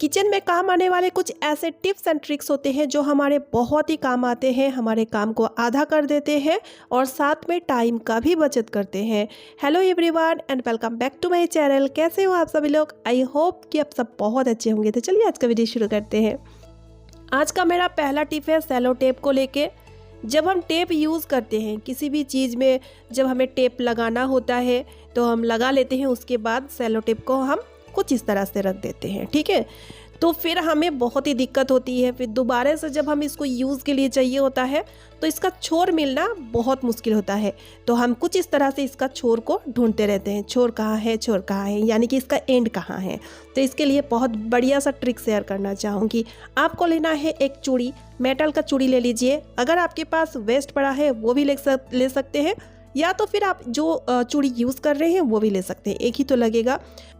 Kitchen में काम आने वाले कुछ ऐसे टिप्स एंड ट्रिक्स होते हैं जो हमारे बहुत ही काम आते हैं, हमारे काम को आधा कर देते हैं और साथ में टाइम का भी बचत करते हैं। Hello everyone and welcome back to my channel. कैसे हो आप सभी लोग? आई होप कि आप सब बहुत अच्छे होंगे। तो चलिए आज का वीडियो शुरू करते हैं। आज का मेरा पहला टिप है सेलो टेप को लेके। जब हम टेप यूज़ करते हैं किसी भी चीज़ में, जब हमें टेप लगाना होता है तो हम लगा लेते हैं, उसके बाद सेलो टेप को हम कुछ इस तरह से रख देते हैं, ठीक है। तो फिर हमें बहुत ही दिक्कत होती है, फिर दोबारा से जब हम इसको यूज़ के लिए चाहिए होता है तो इसका छोर मिलना बहुत मुश्किल होता है। तो हम कुछ इस तरह से इसका छोर को ढूंढते रहते हैं, छोर कहाँ है, छोर कहाँ है, यानी कि इसका एंड कहाँ है। तो इसके लिए बहुत बढ़िया सा ट्रिक शेयर करना चाहूँगी। आपको लेना है एक चूड़ी, मेटल का चूड़ी ले लीजिए। अगर आपके पास वेस्ट पड़ा है वो भी ले सकते हैं, या तो फिर आप जो चूड़ी यूज़ कर रहे हैं वो भी ले सकते हैं, एक ही तो लगेगा।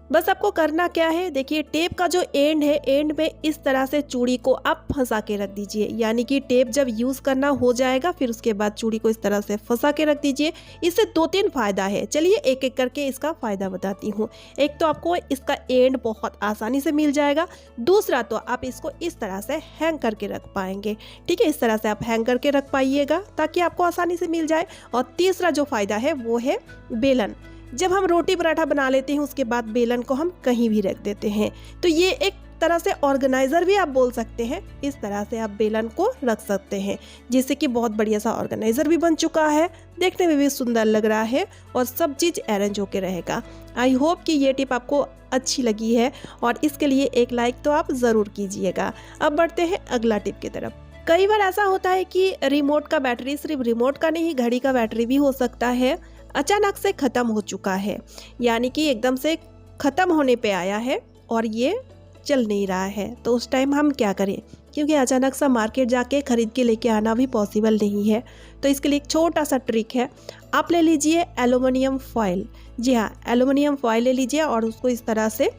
बस आपको करना क्या है, देखिए टेप का जो एंड है, एंड में इस तरह से चूड़ी को आप फंसा के रख दीजिए। यानी कि टेप जब यूज़ करना हो जाएगा फिर उसके बाद चूड़ी को इस तरह से फंसा के रख दीजिए। इससे 2-3 फ़ायदा है। चलिए एक एक करके इसका फ़ायदा बताती हूँ। एक तो आपको इसका एंड बहुत आसानी से मिल जाएगा, दूसरा तो आप इसको इस तरह से हैंग करके रख पाएंगे, ठीक है। इस तरह से आप हैंग करके रख पाइएगा ताकि आपको आसानी से मिल जाए। और तीसरा जो फ़ायदा है वो है बेलन। जब हम रोटी पराठा बना लेते हैं उसके बाद बेलन को हम कहीं भी रख देते हैं, तो ये एक तरह से ऑर्गेनाइज़र भी आप बोल सकते हैं। इस तरह से आप बेलन को रख सकते हैं, जिससे कि बहुत बढ़िया सा ऑर्गेनाइज़र भी बन चुका है, देखने में भी सुंदर लग रहा है और सब चीज़ अरेंज होके रहेगा। आई होप कि ये टिप आपको अच्छी लगी है और इसके लिए एक लाइक तो आप ज़रूर कीजिएगा। अब बढ़ते हैं अगला टिप की तरफ। कई बार ऐसा होता है कि रिमोट का बैटरी, सिर्फ रिमोट का नहीं, घड़ी का बैटरी भी हो सकता है, अचानक से ख़त्म हो चुका है, यानी कि एकदम से ख़त्म होने पे आया है और ये चल नहीं रहा है। तो उस टाइम हम क्या करें, क्योंकि अचानक सा मार्केट जाके ख़रीद के लेके आना भी पॉसिबल नहीं है। तो इसके लिए एक छोटा सा ट्रिक है। आप ले लीजिए एल्युमिनियम फॉयल। जी हाँ, एल्युमिनियम फॉयल ले लीजिए और उसको इस तरह से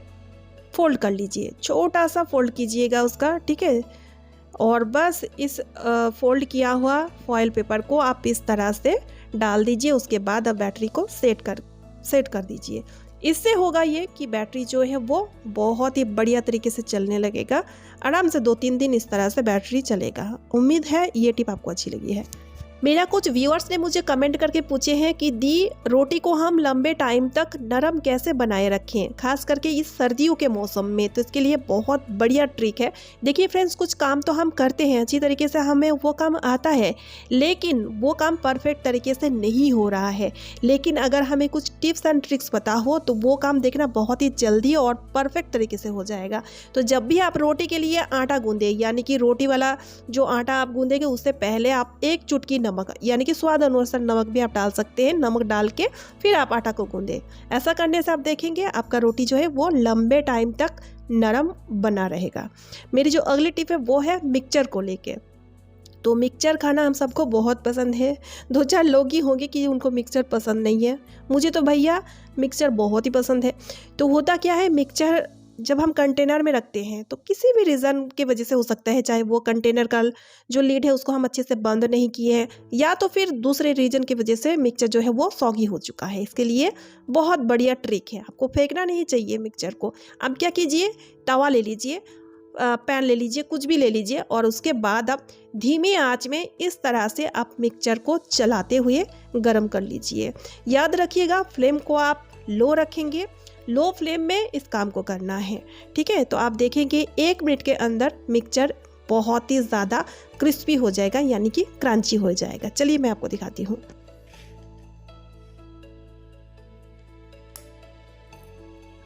फोल्ड कर लीजिए, छोटा सा फोल्ड कीजिएगा उसका, ठीक है। और बस इस फोल्ड किया हुआ फॉयल पेपर को आप इस तरह से डाल दीजिए। उसके बाद अब बैटरी को सेट कर दीजिए। इससे होगा ये कि बैटरी जो है वो बहुत ही बढ़िया तरीके से चलने लगेगा। आराम से 2-3 दिन इस तरह से बैटरी चलेगा। उम्मीद है ये टिप आपको अच्छी लगी है। मेरा कुछ व्यूअर्स ने मुझे कमेंट करके पूछे हैं कि दी, रोटी को हम लंबे टाइम तक नरम कैसे बनाए रखें, खास करके इस सर्दियों के मौसम में। तो इसके लिए बहुत बढ़िया ट्रिक है। देखिए फ्रेंड्स, कुछ काम तो हम करते हैं अच्छी तरीके से, हमें वो काम आता है, लेकिन वो काम परफेक्ट तरीके से नहीं हो रहा है। लेकिन अगर हमें कुछ टिप्स एंड ट्रिक्स पता हो तो वो काम देखना बहुत ही जल्दी और परफेक्ट तरीके से हो जाएगा। तो जब भी आप रोटी के लिए आटा गूंदे, यानी कि रोटी वाला जो आटा आप गूंदेंगे, उससे पहले आप एक चुटकी नमक, यानी कि स्वाद अनुसार नमक भी आप डाल सकते हैं, नमक डाल के फिर आप आटा को गूंदे। ऐसा करने से आप देखेंगे आपका रोटी जो है वो लंबे टाइम तक नरम बना रहेगा। मेरी जो अगली टिप है वो है मिक्सचर को लेके। तो मिक्सचर खाना हम सबको बहुत पसंद है। 2-4 लोग ही होंगे कि उनको मिक्सचर पसंद नहीं है। मुझे तो भैया मिक्सचर बहुत ही पसंद है। तो होता क्या है, मिक्सचर जब हम कंटेनर में रखते हैं तो किसी भी रीज़न की वजह से हो सकता है, चाहे वो कंटेनर का जो लीड है उसको हम अच्छे से बंद नहीं किए हैं, या तो फिर दूसरे रीजन की वजह से मिक्सचर जो है वो सॉगी हो चुका है। इसके लिए बहुत बढ़िया ट्रिक है, आपको फेंकना नहीं चाहिए मिक्सचर को। अब क्या कीजिए, तवा ले लीजिए, पैन ले लीजिए, कुछ भी ले लीजिए, और उसके बाद आप धीमी आंच में इस तरह से आप मिक्सचर को चलाते हुए गर्म कर लीजिए। याद रखिएगा फ्लेम को आप लो रखेंगे, लो फ्लेम में इस काम को करना है, ठीक है। तो आप देखेंगे 1 मिनट के अंदर मिक्सचर बहुत ही ज़्यादा क्रिस्पी हो जाएगा, यानी कि क्रंची हो जाएगा। चलिए मैं आपको दिखाती हूँ।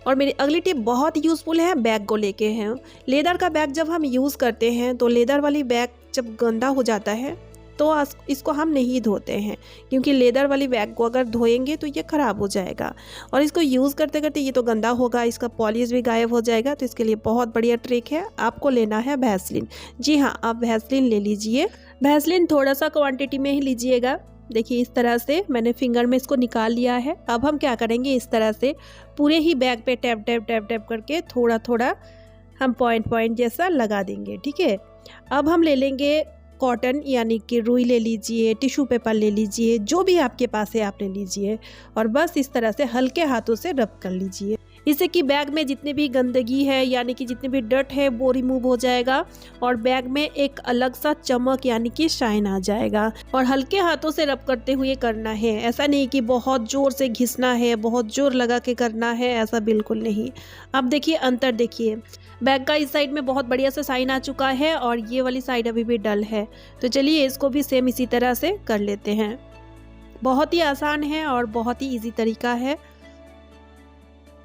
और मेरी अगली टिप बहुत यूज़फुल है, बैग को लेके हैं। लेदर का बैग जब हम यूज़ करते हैं तो लेदर वाली बैग जब गंदा हो जाता है तो इसको हम नहीं धोते हैं, क्योंकि लेदर वाली बैग को अगर धोएंगे तो ये ख़राब हो जाएगा और इसको यूज़ करते करते ये तो गंदा होगा, इसका पॉलिश भी गायब हो जाएगा। तो इसके लिए बहुत बढ़िया ट्रिक है, आपको लेना है वैसलीन। जी हाँ, आप वैसलीन ले लीजिए। वैसलीन थोड़ा सा क्वांटिटी में ही लीजिएगा। देखिए इस तरह से मैंने फिंगर में इसको निकाल लिया है। अब हम क्या करेंगे, इस तरह से पूरे ही बैग पे टैप टैप टैप टैप करके थोड़ा थोड़ा हम पॉइंट जैसा लगा देंगे, ठीक है। अब हम ले लेंगे कॉटन, यानी कि रुई ले लीजिए, टिश्यू पेपर ले लीजिए, जो भी आपके पास है आप ले लीजिए, और बस इस तरह से हल्के हाथों से रब कर लीजिए। इससे कि बैग में जितनी भी गंदगी है यानी कि जितनी भी डर्ट है वो रिमूव हो जाएगा और बैग में एक अलग सा चमक यानी कि शाइन आ जाएगा। और हल्के हाथों से रब करते हुए करना है, ऐसा नहीं कि बहुत ज़ोर से घिसना है, बहुत ज़ोर लगा के करना है, ऐसा बिल्कुल नहीं। अब देखिए अंतर, देखिए बैग का इस साइड में बहुत बढ़िया से साइन आ चुका है और ये वाली साइड अभी भी डल है। तो चलिए इसको भी सेम इसी तरह से कर लेते हैं। बहुत ही आसान है और बहुत ही इजी तरीका है।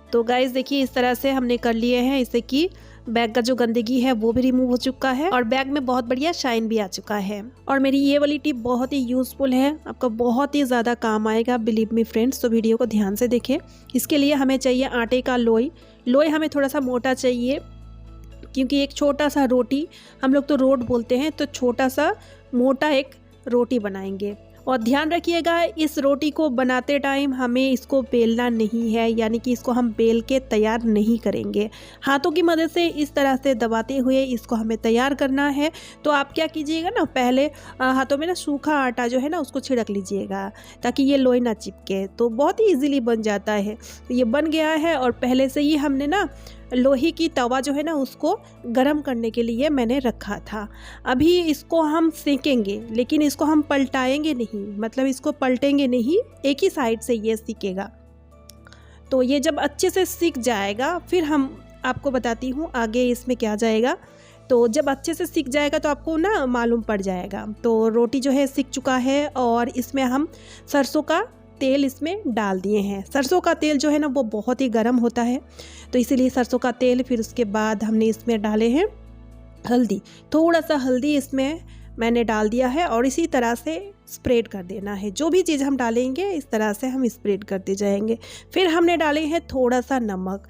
तो गाइस देखिए इस तरह से हमने कर लिए हैं, इससे कि बैग का जो गंदगी है वो भी रिमूव हो चुका है और बैग में बहुत बढ़िया शाइन भी आ चुका है। और मेरी ये वाली टिप बहुत ही यूज़फुल है, आपका बहुत ही ज़्यादा काम आएगा, बिलीव मी फ्रेंड्स। तो वीडियो को ध्यान से देखें। इसके लिए हमें चाहिए आटे का लोई। लोई हमें थोड़ा सा मोटा चाहिए क्योंकि एक छोटा सा रोटी, हम लोग तो रोट बोलते हैं, तो छोटा सा मोटा एक रोटी बनाएंगे। और ध्यान रखिएगा इस रोटी को बनाते टाइम हमें इसको बेलना नहीं है, यानी कि इसको हम बेल के तैयार नहीं करेंगे। हाथों की मदद से इस तरह से दबाते हुए इसको हमें तैयार करना है। तो आप क्या कीजिएगा ना, पहले हाथों में ना सूखा आटा जो है ना उसको छिड़क लीजिएगा ताकि ये लोई ना चिपके। तो बहुत ही ईजिली बन जाता है। तो ये बन गया है और पहले से ही हमने ना लोहे की तवा जो है ना उसको गरम करने के लिए मैंने रखा था। अभी इसको हम सेकेंगे, लेकिन इसको हम पलटाएंगे नहीं, मतलब इसको पलटेंगे नहीं, एक ही साइड से ये सिकेगा। तो ये जब अच्छे से सिक जाएगा फिर हम आपको बताती हूँ आगे इसमें क्या जाएगा। तो जब अच्छे से सिक जाएगा तो आपको ना मालूम पड़ जाएगा। तो रोटी जो है सिक चुका है और इसमें हम सरसों का तेल इसमें डाल दिए हैं। सरसों का तेल जो है ना वो बहुत ही गर्म होता है, तो इसीलिए सरसों का तेल। फिर उसके बाद हमने इसमें डाले हैं हल्दी, थोड़ा सा हल्दी इसमें मैंने डाल दिया है और इसी तरह से स्प्रेड कर देना है। जो भी चीज़ हम डालेंगे इस तरह से हम स्प्रेड करते जाएंगे। फिर हमने डाले हैं थोड़ा सा नमक।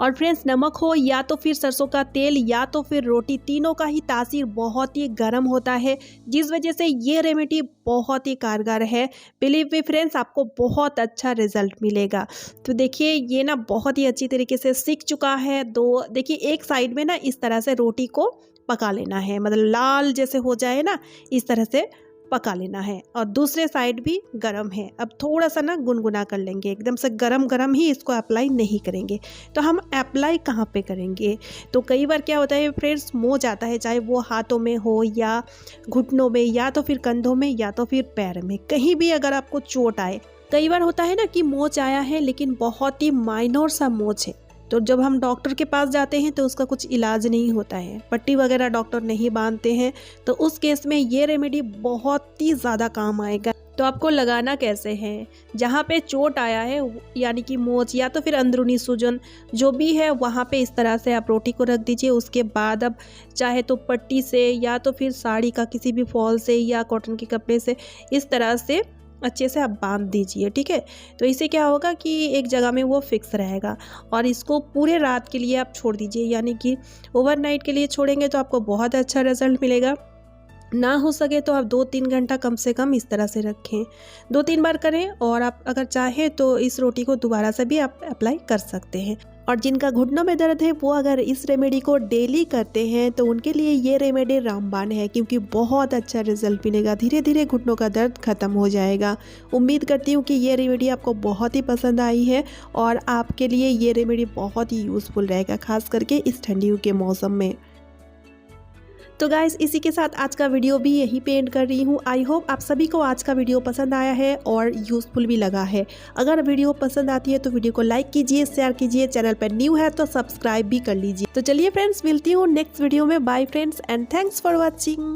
और फ्रेंड्स नमक हो या तो फिर सरसों का तेल या तो फिर रोटी, तीनों का ही तासीर बहुत ही गर्म होता है, जिस वजह से ये रेमेडी बहुत ही कारगर है। बिलीव मी फ्रेंड्स, आपको बहुत अच्छा रिजल्ट मिलेगा। तो देखिए ये ना बहुत ही अच्छी तरीके से सिक चुका है। तो देखिए एक साइड में ना इस तरह से रोटी को पका लेना है, मतलब लाल जैसे हो जाए ना इस तरह से पका लेना है। और दूसरे साइड भी गरम है। अब थोड़ा सा ना गुनगुना कर लेंगे, एकदम से गरम गरम ही इसको अप्लाई नहीं करेंगे। तो हम अप्लाई कहाँ पे करेंगे? तो कई बार क्या होता है फ्रेंड्स, मोच आता है, चाहे वो हाथों में हो या घुटनों में या तो फिर कंधों में या तो फिर पैर में, कहीं भी अगर आपको चोट आए। कई बार होता है ना कि मोच आया है लेकिन बहुत ही माइनर सा मोच है, तो जब हम डॉक्टर के पास जाते हैं तो उसका कुछ इलाज नहीं होता है, पट्टी वगैरह डॉक्टर नहीं बांधते हैं। तो उस केस में ये रेमेडी बहुत ही ज़्यादा काम आएगा। तो आपको लगाना कैसे है? जहाँ पे चोट आया है यानी कि मोच या तो फिर अंदरूनी सूजन जो भी है, वहाँ पे इस तरह से आप रोटी को रख दीजिए। उसके बाद अब चाहे तो पट्टी से या तो फिर साड़ी का किसी भी फॉल से या कॉटन के कपड़े से इस तरह से अच्छे से आप बांध दीजिए, ठीक है। तो इससे क्या होगा कि एक जगह में वो फिक्स रहेगा। और इसको पूरे रात के लिए आप छोड़ दीजिए, यानी कि ओवरनाइट के लिए छोड़ेंगे तो आपको बहुत अच्छा रिजल्ट मिलेगा। ना हो सके तो आप 2-3 घंटा कम से कम इस तरह से रखें, 2-3 बार करें। और आप अगर चाहें तो इस रोटी को दोबारा से भी आप अप्लाई कर सकते हैं। और जिनका घुटनों में दर्द है वो अगर इस रेमेडी को डेली करते हैं तो उनके लिए ये रेमेडी रामबाण है, क्योंकि बहुत अच्छा रिजल्ट मिलेगा। धीरे धीरे घुटनों का दर्द खत्म हो जाएगा। उम्मीद करती हूँ कि ये रेमेडी आपको बहुत ही पसंद आई है और आपके लिए ये रेमेडी बहुत ही यूज़फुल रहेगा, खास करके इस ठंडियों के मौसम में। तो गाइस इसी के साथ आज का वीडियो भी यहीं पे एंड कर रही हूँ। आई होप आप सभी को आज का वीडियो पसंद आया है और यूज़फुल भी लगा है। अगर वीडियो पसंद आती है तो वीडियो को लाइक कीजिए, शेयर कीजिए, चैनल पर न्यू है तो सब्सक्राइब भी कर लीजिए। तो चलिए फ्रेंड्स, मिलती हूँ नेक्स्ट वीडियो में। Bye friends and thanks for watching.